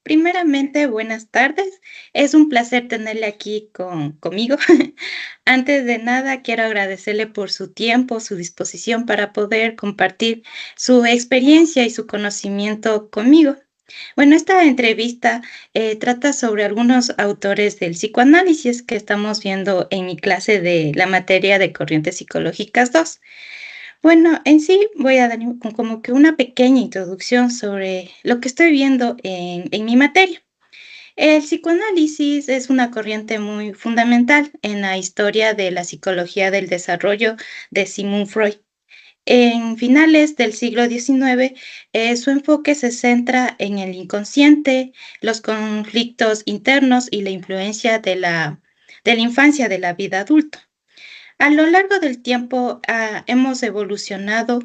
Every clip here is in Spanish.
Primeramente, buenas tardes. Es un placer tenerle aquí conmigo. Antes de nada, quiero agradecerle por su tiempo, su disposición para poder compartir su experiencia y su conocimiento conmigo. Bueno, esta entrevista trata sobre algunos autores del psicoanálisis que estamos viendo en mi clase de la materia de corrientes psicológicas 2. Bueno, en sí voy a dar como que una pequeña introducción sobre lo que estoy viendo en mi materia. El psicoanálisis es una corriente muy fundamental en la historia de la psicología del desarrollo de Sigmund Freud. En finales del siglo XIX, su enfoque se centra en el inconsciente, los conflictos internos y la influencia de la infancia de la vida adulta. A lo largo del tiempo, hemos evolucionado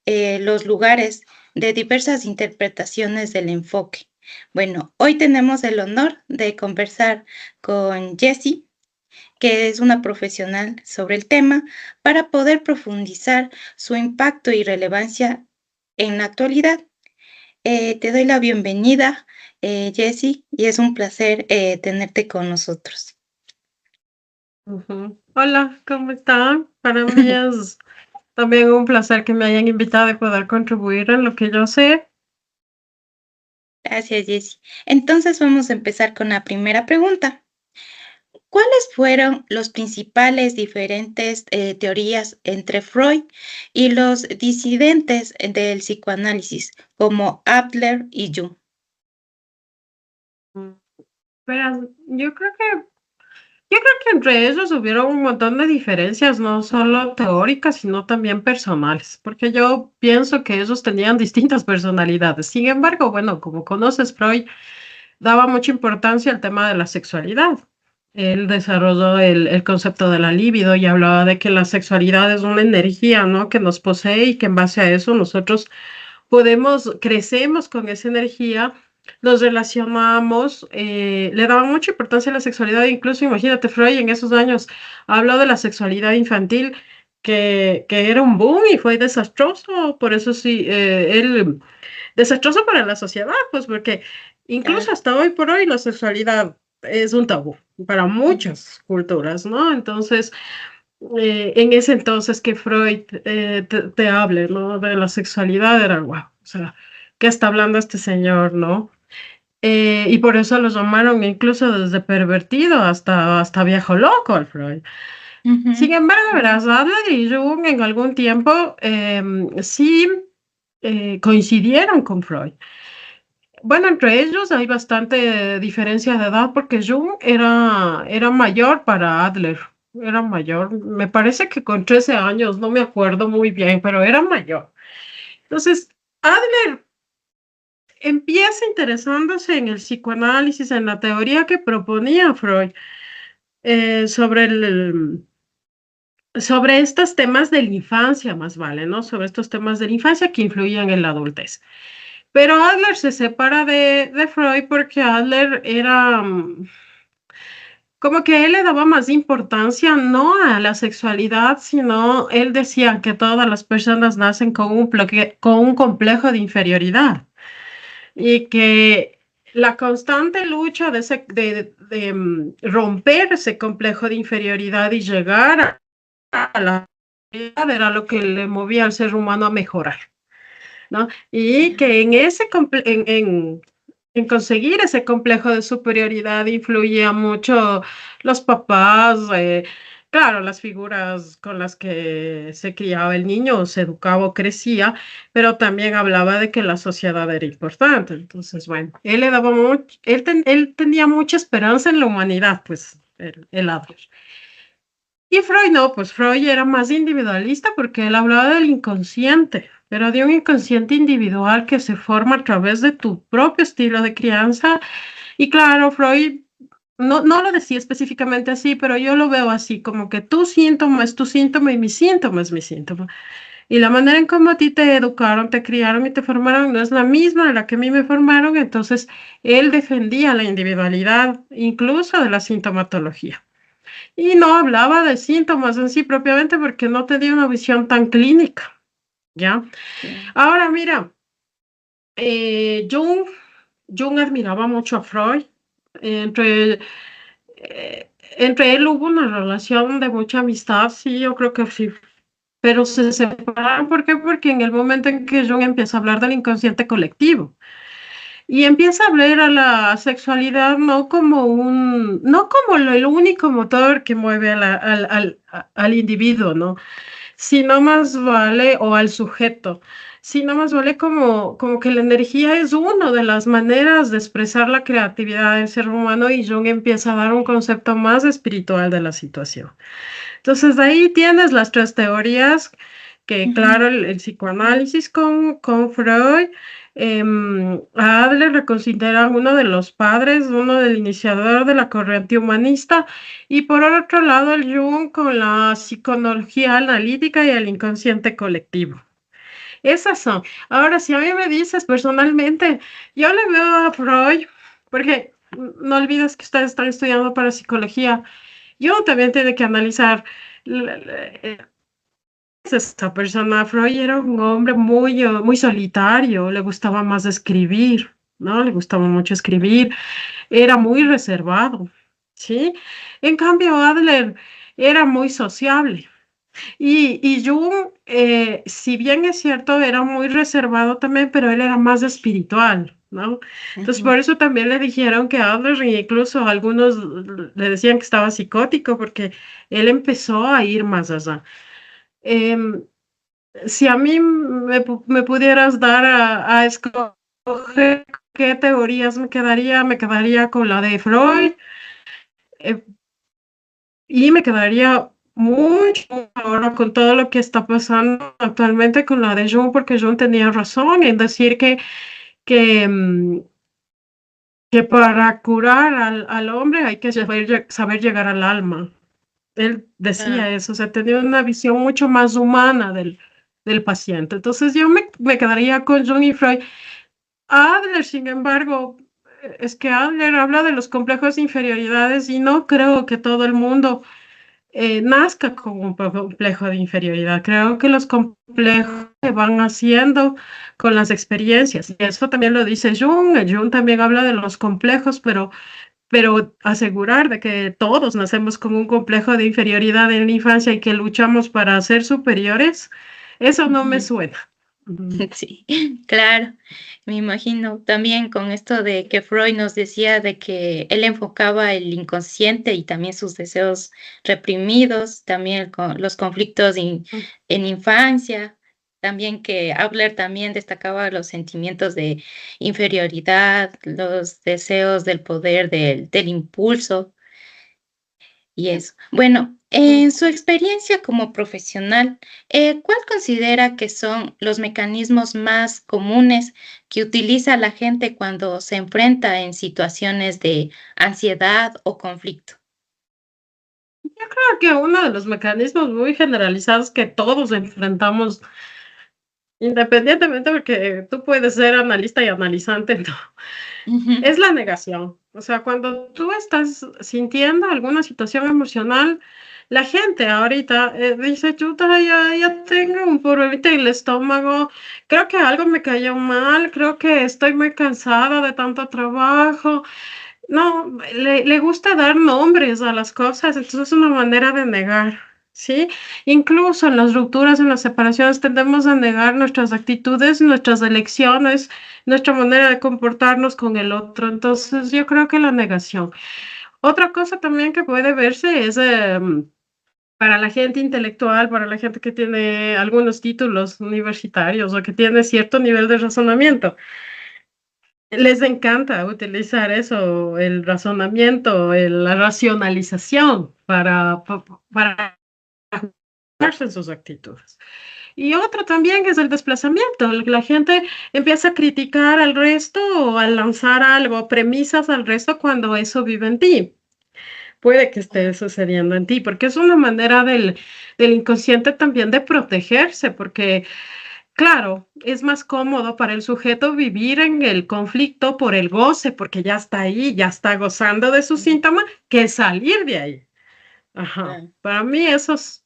los lugares de diversas interpretaciones del enfoque. Bueno, hoy tenemos el honor de conversar con Jessie, que es una profesional sobre el tema, para poder profundizar su impacto y relevancia en la actualidad. Te doy la bienvenida, Jessie, y es un placer tenerte con nosotros. Ujú. Hola, ¿cómo están? Para mí es también un placer que me hayan invitado y poder contribuir en lo que yo sé. Gracias, Jessie. Entonces vamos a empezar con la primera pregunta. ¿Cuáles fueron los principales diferentes teorías entre Freud y los disidentes del psicoanálisis, como Adler y Jung? Mm, Verás, yo creo que entre ellos hubieron un montón de diferencias, no solo teóricas, sino también personales, porque yo pienso que ellos tenían distintas personalidades. Sin embargo, bueno, como conoces, Freud daba mucha importancia al tema de la sexualidad. Él desarrolló el concepto de la libido y hablaba de que la sexualidad es una energía, ¿no? Que nos posee y que en base a eso nosotros crecemos con esa energía, nos relacionamos, le daba mucha importancia a la sexualidad, incluso imagínate, Freud en esos años habló de la sexualidad infantil, que era un boom y fue desastroso, por eso sí, él, desastroso para la sociedad, pues porque Claro. incluso hasta hoy por hoy la sexualidad es un tabú para Ujú. muchas culturas, ¿no? Entonces, en ese entonces que Freud te hable, ¿no? De la sexualidad, era wow, o sea, ¿qué está hablando este señor, no? Y por eso lo llamaron incluso desde pervertido hasta viejo loco al Freud. Sin Ujú. embargo, verás, Adler y Jung en algún tiempo sí coincidieron con Freud. Bueno, entre ellos hay bastante diferencia de edad porque Jung era mayor para Adler, era mayor, me parece que con 13 años, no me acuerdo muy bien, pero era mayor. Entonces, Adler empieza interesándose en el psicoanálisis, en la teoría que proponía Freud sobre sobre estos temas de la infancia, más vale, ¿no? Sobre estos temas de la infancia que influían en la adultez. Pero Adler se separa de Freud porque Adler era como que él le daba más importancia no a la sexualidad, sino él decía que todas las personas nacen con con un complejo de inferioridad y que la constante lucha de romper ese complejo de inferioridad y llegar a la realidad era lo que le movía al ser humano a mejorar, ¿no? Y que en conseguir ese complejo de superioridad influía mucho los papás, claro, las figuras con las que se criaba el niño, o se educaba o crecía, pero también hablaba de que la sociedad era importante. Entonces, bueno, él le daba mucho, él tenía mucha esperanza en la humanidad, pues, el Adler. Y Freud no, pues Freud era más individualista porque él hablaba del inconsciente, pero de un inconsciente individual que se forma a través de tu propio estilo de crianza. Y claro, Freud no lo decía específicamente así, pero yo lo veo así, como que tu síntoma es tu síntoma y mi síntoma es mi síntoma. Y la manera en cómo a ti te educaron, te criaron y te formaron no es la misma a la que a mí me formaron, entonces él defendía la individualidad, incluso de la sintomatología. Y no hablaba de síntomas en sí propiamente porque no tenía una visión tan clínica, ¿ya? Sí. Ahora mira, Jung, Jung admiraba mucho a Freud. Entre, entre él hubo una relación de mucha amistad, sí, yo creo que sí. Pero se separaron, ¿por qué? Porque en el momento en que Jung empieza a hablar del inconsciente colectivo y empieza a hablar a la sexualidad no como el único motor que mueve al individuo, ¿no? Sino más vale, o al sujeto, sino más vale como que la energía es una de las maneras de expresar la creatividad del ser humano y Jung empieza a dar un concepto más espiritual de la situación. Entonces, de ahí tienes las tres teorías, que Ujú. claro, el psicoanálisis con Freud, a Adler le consideran uno de los padres, uno del iniciador de la corriente humanista, y por otro lado el Jung con la psicología analítica y el inconsciente colectivo. Esas son. Ahora, si a mí me dices personalmente, yo le veo a Freud, porque no olvides que ustedes están estudiando para psicología, yo también tiene que analizar esta persona. Freud era un hombre muy solitario, le gustaba más escribir, ¿no? Le gustaba mucho escribir, era muy reservado, ¿sí? En cambio, Adler era muy sociable. Y Jung, si bien es cierto, era muy reservado también, pero él era más espiritual, ¿no? Entonces, Ujú. por eso también le dijeron que Adler, e incluso algunos le decían que estaba psicótico, porque él empezó a ir más allá. Em, si a mí me pudieras dar a escoger qué teorías me quedaría con la de Freud, eh, y me quedaría mucho ahora con todo lo que está pasando actualmente con la de Jung, porque Jung tenía razón en decir que, que para curar al hombre hay que saber llegar al alma. Él Ah, decía eso, o sea, tenía una visión mucho más humana del paciente. Entonces yo me quedaría con Jung y Freud. Adler, sin embargo, es que Adler habla de los complejos de inferioridades y no creo que todo el mundo nazca con un complejo de inferioridad. Creo que los complejos se van haciendo con las experiencias. Y eso también lo dice Jung. Jung también habla de los complejos, pero asegurar de que todos nacemos con un complejo de inferioridad en la infancia y que luchamos para ser superiores, eso no me ujú. suena. Ujú. Sí, claro, me imagino también con esto de que Freud nos decía de que él enfocaba el inconsciente y también sus deseos reprimidos, también con los conflictos en infancia, también que Adler también destacaba los sentimientos de inferioridad, los deseos del poder, del impulso. Y eso. Bueno, en su experiencia como profesional, ¿cuál considera que son los mecanismos más comunes que utiliza la gente cuando se enfrenta en situaciones de ansiedad o conflicto? Yo creo que uno de los mecanismos muy generalizados que todos enfrentamos, independientemente porque tú puedes ser analista y analizante, ¿no? Ujú. Es la negación. O sea, cuando tú estás sintiendo alguna situación emocional, la gente ahorita dice, chuta, ya tengo un problemita en el estómago, creo que algo me cayó mal, creo que estoy muy cansada de tanto trabajo. No, le gusta dar nombres a las cosas, entonces es una manera de negar, ¿sí? Incluso en las rupturas, en las separaciones, tendemos a negar nuestras actitudes, nuestras elecciones, nuestra manera de comportarnos con el otro. Entonces, yo creo que la negación. Otra cosa también que puede verse es para la gente intelectual, para la gente que tiene algunos títulos universitarios o que tiene cierto nivel de razonamiento. Les encanta utilizar eso, el razonamiento, la racionalización para ajustarse en sus actitudes. Y otro también es el desplazamiento. La gente empieza a criticar al resto o a lanzar algo, premisas al resto cuando eso vive en ti. Puede que esté sucediendo en ti, porque es una manera del inconsciente también de protegerse, porque claro, es más cómodo para el sujeto vivir en el conflicto por el goce, porque ya está ahí, ya está gozando de su Ujú. síntoma, que salir de ahí. Ajá. Claro, Para mí esos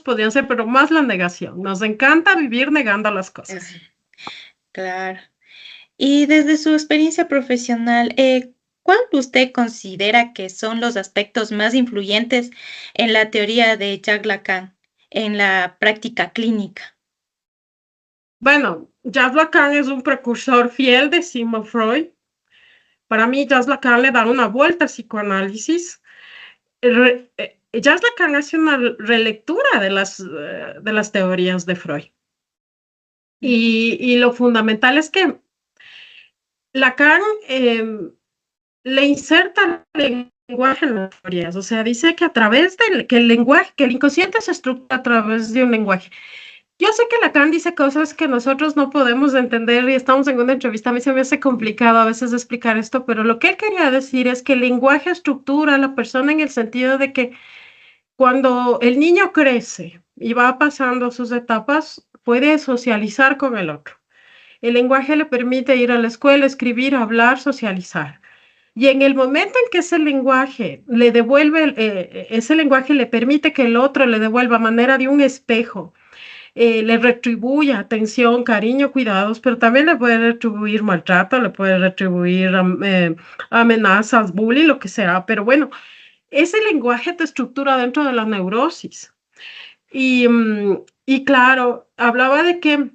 podrían ser, pero más la negación. Nos encanta vivir negando las cosas. claro. Y desde su experiencia profesional, ¿cuál usted considera que son los aspectos más influyentes en la teoría de Jacques Lacan en la práctica clínica? Bueno, Jacques Lacan es un precursor fiel de Sigmund Freud. Para mí, Jacques Lacan le da una vuelta al psicoanálisis. Jacques Lacan hace una relectura de las teorías de Freud. Y lo fundamental es que Lacan le inserta el lenguaje en las teorías, o sea, dice que a través del que el lenguaje, que el inconsciente se estructura a través de un lenguaje. Yo sé que Lacan dice cosas que nosotros no podemos entender y estamos en una entrevista, a mí se me hace complicado a veces explicar esto, pero lo que él quería decir es que el lenguaje estructura a la persona en el sentido de que cuando el niño crece y va pasando sus etapas, puede socializar con el otro. El lenguaje le permite ir a la escuela, escribir, hablar, socializar. Y en el momento en que ese lenguaje le devuelve, ese lenguaje le permite que el otro le devuelva a manera de un espejo, le retribuya atención, cariño, cuidados, pero también le puede retribuir maltrato, le puede retribuir amenazas, bullying, lo que sea. Pero bueno, ese lenguaje te estructura dentro de la neurosis. Y claro, hablaba de que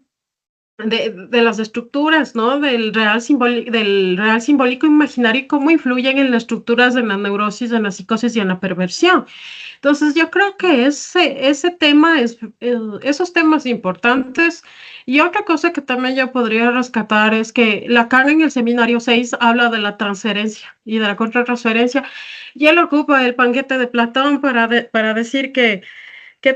de las estructuras, ¿no? Del real simbólico imaginario y cómo influyen en las estructuras de la neurosis, en la psicosis y en la perversión. Entonces, yo creo que ese tema esos temas importantes. Y otra cosa que también yo podría rescatar es que Lacan en el seminario 6 habla de la transferencia y de la contratransferencia, y él ocupa el banquete de Platón para decir que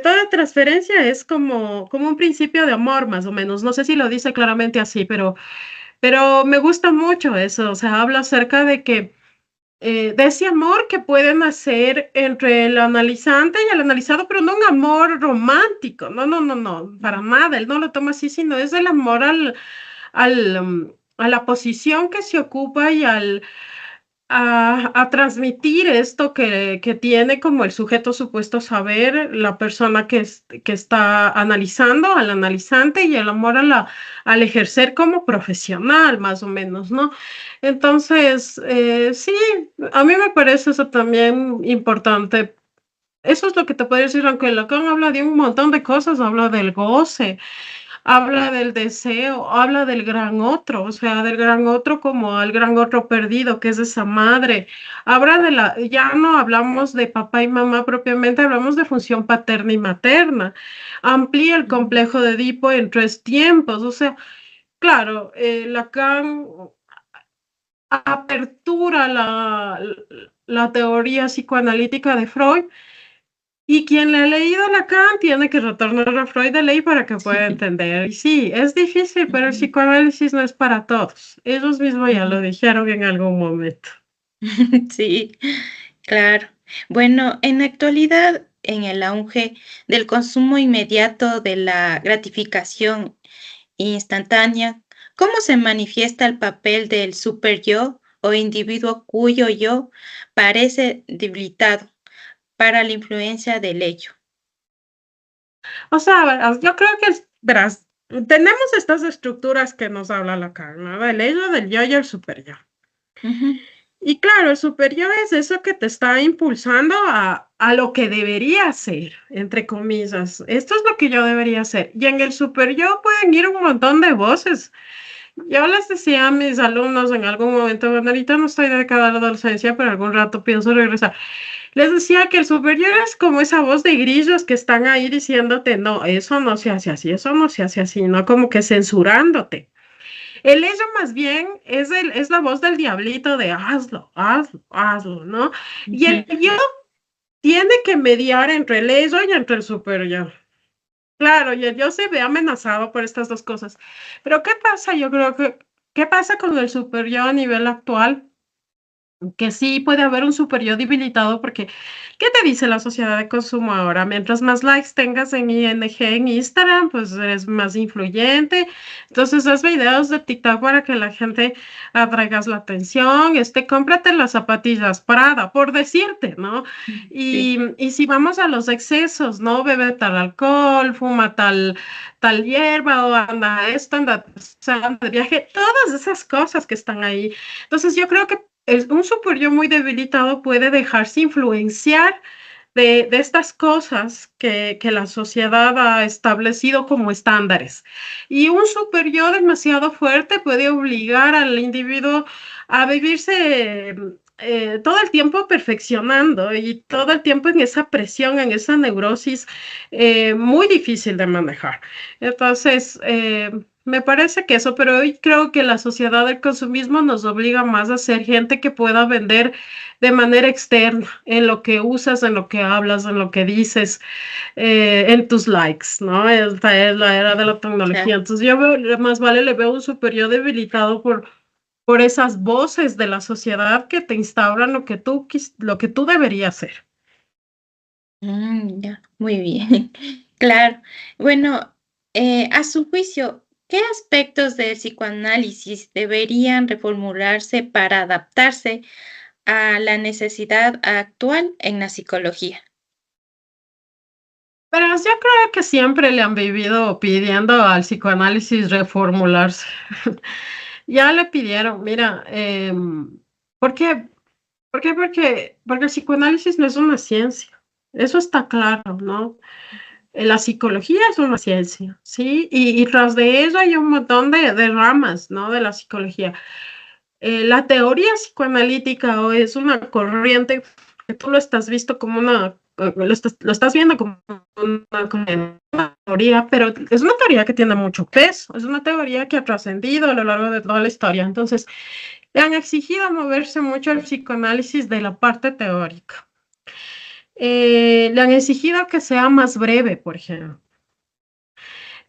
toda transferencia es como un principio de amor, más o menos. No sé si lo dice claramente así, pero me gusta mucho eso. O sea, habla acerca de que de ese amor que pueden hacer entre el analizante y el analizado, pero no un amor romántico. No, no, no, no, para nada. Él no lo toma así, sino es el amor a la posición que se ocupa y a transmitir esto que tiene como el sujeto supuesto saber, la persona que está analizando, al analizante, y el amor al ejercer como profesional, más o menos, ¿no? Entonces, sí, a mí me parece eso también importante. Eso es lo que te puedo decir, aunque Lacan habla de un montón de cosas, habla del goce, habla del deseo, habla del gran otro, o sea, del gran otro como el gran otro perdido, que es esa madre. Habla ya no hablamos de papá y mamá propiamente, hablamos de función paterna y materna. Amplía el complejo de Edipo en tres tiempos, o sea, claro, Lacan apertura la teoría psicoanalítica de Freud, y quien le ha leído Lacan tiene que retornar a Freud de ley para que pueda entender. Y sí, es difícil, pero el Ujú, psicoanálisis no es para todos. Ellos mismos ya lo ujú. dijeron en algún momento. Sí, claro. Bueno, en la actualidad, en el auge del consumo inmediato de la gratificación instantánea, ¿cómo se manifiesta el papel del super yo o individuo cuyo yo parece debilitado para la influencia del ello? O sea, verás, yo creo que, verás, tenemos estas estructuras que nos habla Lacan, ¿no? El ego, del yo y el superyo. Ujú, Y claro, el superyo es eso que te está impulsando a lo que debería ser, entre comillas. Esto es lo que yo debería hacer. Y en el superyo pueden ir un montón de voces. Yo les decía a mis alumnos en algún momento, bueno, ahorita no estoy dedicada a la docencia, pero algún rato pienso regresar. Les decía que el superior es como esa voz de grillos que están ahí diciéndote, no, eso no se hace así, eso no se hace así, no como que censurándote. El ello más bien es la voz del diablito de hazlo, hazlo, hazlo, ¿no? Y ujú. el yo tiene que mediar entre el ello y entre el superior. Claro, y el yo se ve amenazado por estas dos cosas. Pero ¿qué pasa? Yo creo que, ¿qué pasa con el super yo a nivel actual? que sí puede haber un super yo debilitado porque, ¿qué te dice la sociedad de consumo ahora? Mientras más likes tengas en ING, en Instagram, pues eres más influyente. Entonces, haz videos de TikTok para que la gente atraigas la atención. Cómprate las zapatillas Prada, por decirte, ¿no? Sí, Y si vamos a los excesos, ¿no? Bebe tal alcohol, fuma tal hierba o anda esto, o sea, anda de viaje, todas esas cosas que están ahí. Entonces, yo creo que un super yo muy debilitado puede dejarse influenciar de estas cosas que la sociedad ha establecido como estándares. Y un super yo demasiado fuerte puede obligar al individuo a vivirse todo el tiempo perfeccionando y todo el tiempo en esa presión, en esa neurosis muy difícil de manejar. Entonces, me parece que eso, pero hoy creo que la sociedad del consumismo nos obliga más a ser gente que pueda vender de manera externa, en lo que usas, en lo que hablas, en lo que dices, en tus likes, ¿no? Esta es la era de la tecnología. claro. Entonces yo veo, más vale le veo un superior debilitado por esas voces de la sociedad que te instauran lo que tú deberías ser. Ya, muy bien. Claro. Bueno, a su juicio, ¿qué aspectos del psicoanálisis deberían reformularse para adaptarse a la necesidad actual en la psicología? Pero yo creo que siempre le han vivido pidiendo al psicoanálisis reformularse. Ya le pidieron, mira, ¿por qué? ¿Por qué? Porque el psicoanálisis no es una ciencia. Eso está claro, ¿no? La psicología es una ciencia, ¿sí? Y tras de eso hay un montón de ramas, ¿no? De la psicología. La teoría psicoanalítica o es una corriente que tú lo estás visto como lo estás viendo como una teoría, pero es una teoría que tiene mucho peso, es una teoría que ha trascendido a lo largo de toda la historia. Entonces, le han exigido moverse mucho el psicoanálisis de la parte teórica. Le han exigido que sea más breve, por ejemplo.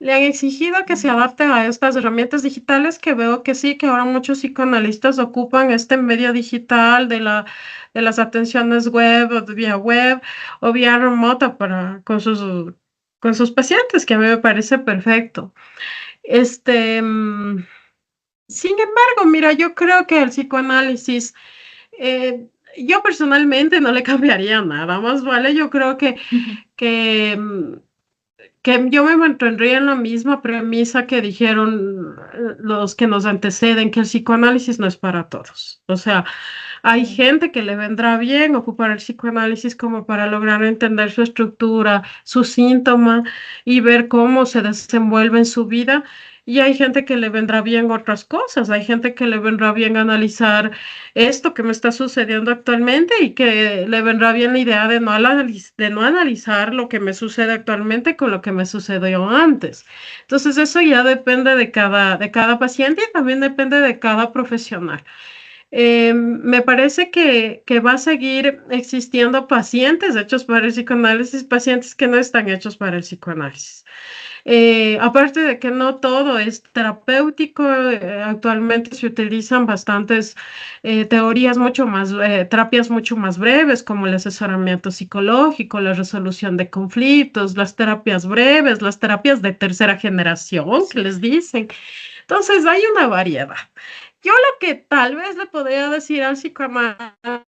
Le han exigido que se adapte a estas herramientas digitales que veo que sí, que ahora muchos psicoanalistas ocupan este medio digital de las atenciones web o vía web o vía remota con sus pacientes, que a mí me parece perfecto. Este, mm, Sin embargo, mira, yo creo que el psicoanálisis, yo personalmente no le cambiaría nada, más vale, yo creo que, mm, que yo me mantendría en la misma premisa que dijeron los que nos anteceden, que el psicoanálisis no es para todos. O sea, hay gente que le vendrá bien ocupar el psicoanálisis como para lograr entender su estructura, su síntoma y ver cómo se desenvuelve en su vida. Y hay gente que le vendrá bien otras cosas, hay gente que le vendrá bien analizar esto que me está sucediendo actualmente y que le vendrá bien la idea de no analizar lo que me sucede actualmente con lo que me sucedió antes. Entonces eso ya depende de cada paciente y también depende de cada profesional. Me parece que va a seguir existiendo pacientes hechos para el psicoanálisis, pacientes que no están hechos para el psicoanálisis. Aparte de que no todo es terapéutico, actualmente se utilizan bastantes terapias mucho más breves, como el asesoramiento psicológico, la resolución de conflictos, las terapias breves, las terapias de tercera generación, que les dicen. Entonces, hay una variedad. Yo lo que tal vez le podría decir al psicoanálisis,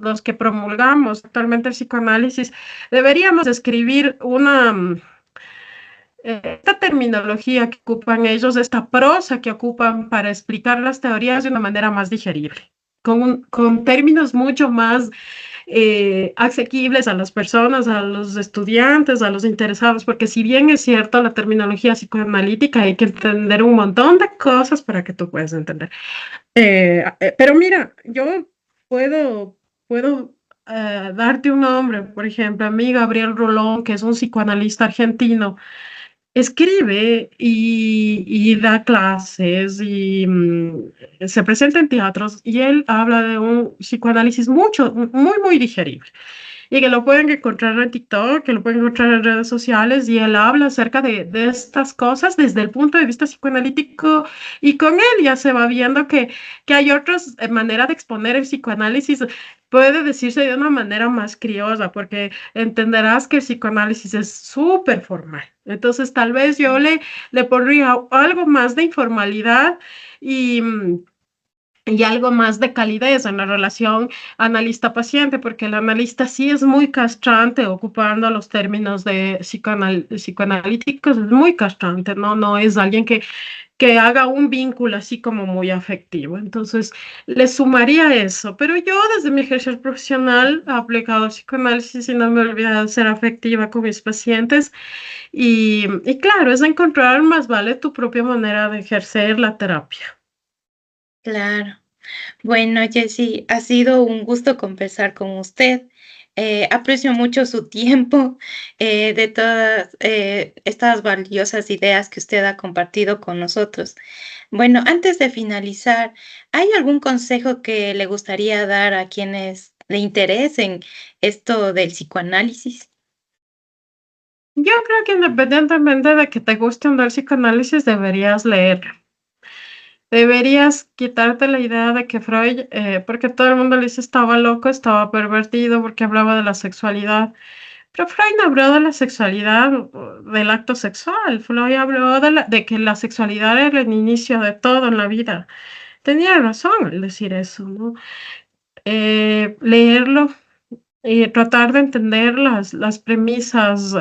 los que promulgamos actualmente el psicoanálisis, deberíamos escribir esta terminología que ocupan ellos, esta prosa que ocupan para explicar las teorías de una manera más digerible, con términos mucho más asequibles a las personas, a los estudiantes, a los interesados, porque si bien es cierto la terminología psicoanalítica, hay que entender un montón de cosas para que tú puedas entender. Pero mira, yo puedo darte un nombre, por ejemplo, a mí Gabriel Rolón, que es un psicoanalista argentino, escribe y da clases se presenta en teatros y él habla de un psicoanálisis muy digerible. y que lo pueden encontrar en TikTok, que lo pueden encontrar en redes sociales, y él habla acerca de estas cosas desde el punto de vista psicoanalítico, y con él ya se va viendo que hay otras maneras de exponer el psicoanálisis. Puede decirse de una manera más criolla, porque entenderás que el psicoanálisis es súper formal. Entonces, tal vez le pondría algo más de informalidad y, y algo más de calidez en la relación analista-paciente, porque el analista sí es muy castrante, ocupando los términos de psicoanalíticos, es muy castrante, ¿no? No es alguien que haga un vínculo así como muy afectivo. Entonces, le sumaría eso. Pero yo, desde mi ejercicio profesional, he aplicado el psicoanálisis y no me he olvidado de ser afectiva con mis pacientes. Y claro, es encontrar más vale tu propia manera de ejercer la terapia. Claro. Bueno, Jessy, ha sido un gusto conversar con usted. Aprecio mucho su tiempo, de todas estas valiosas ideas que usted ha compartido con nosotros. Bueno, antes de finalizar, ¿hay algún consejo que le gustaría dar a quienes le interesen esto del psicoanálisis? Yo creo que independientemente de que te guste o no el psicoanálisis, deberías leer. Deberías quitarte la idea de que Freud, porque todo el mundo le dice estaba loco, estaba pervertido, porque hablaba de la sexualidad. Pero Freud no habló de la sexualidad, del acto sexual. Freud habló de que la sexualidad era el inicio de todo en la vida. Tenía razón al decir eso, ¿no? Leerlo y tratar de entender las premisas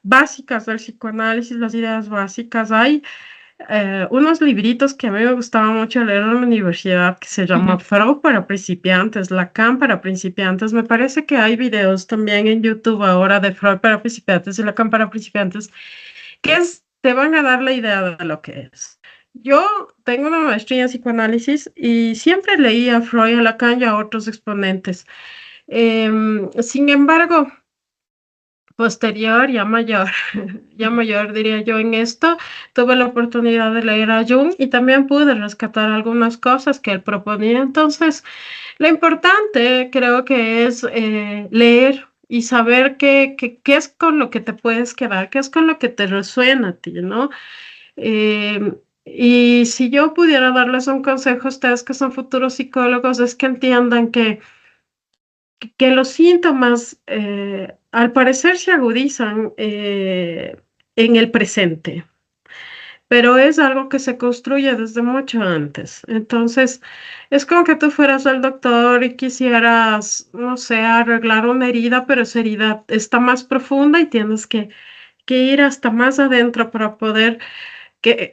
básicas del psicoanálisis, las ideas básicas. Hay unos libritos que a mí me gustaba mucho leer en la universidad, que se llama Ujú. Freud para principiantes, Lacan para principiantes. Me parece que hay videos también en YouTube ahora de Freud para principiantes y Lacan para principiantes, te van a dar la idea de lo que es. Yo tengo una maestría en psicoanálisis y siempre leía a Freud, a Lacan y a otros exponentes. Sin embargo, posterior, ya mayor, ya mayor diría yo en esto, tuve la oportunidad de leer a Jung y también pude rescatar algunas cosas que él proponía. Entonces, lo importante creo que es leer y saber qué es con lo que te puedes quedar, qué es con lo que te resuena a ti, ¿no? Y si yo pudiera darles un consejo a ustedes que son futuros psicólogos, es que entiendan que los síntomas al parecer se agudizan en el presente, pero es algo que se construye desde mucho antes. Entonces, es como que tú fueras al doctor y quisieras, no sé, arreglar una herida, pero esa herida está más profunda y tienes que ir hasta más adentro para poder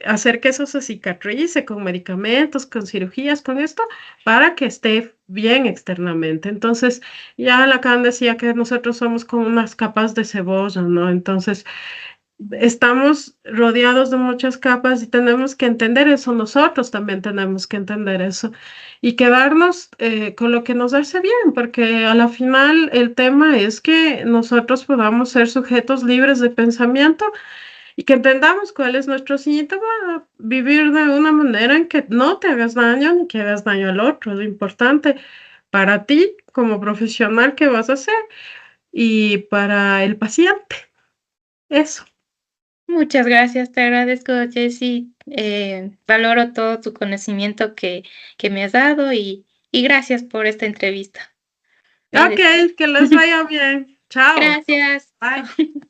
hacer que eso se cicatrice con medicamentos, con cirugías, con esto, para que esté bien externamente. Entonces, ya Lacan decía que nosotros somos como unas capas de cebolla, ¿no? Entonces, estamos rodeados de muchas capas y tenemos que entender eso, nosotros también tenemos que entender eso y quedarnos con lo que nos hace bien, porque a la final el tema es que nosotros podamos ser sujetos libres de pensamiento y que entendamos cuál es nuestro síntoma, vivir de una manera en que no te hagas daño ni que hagas daño al otro. Lo importante para ti como profesional que vas a hacer y para el paciente. Eso. Muchas gracias, te agradezco, Jessy. Valoro todo tu conocimiento que me has dado y gracias por esta entrevista. Me Ok, despido. que les vaya bien. Chao. Gracias. Bye. Chao.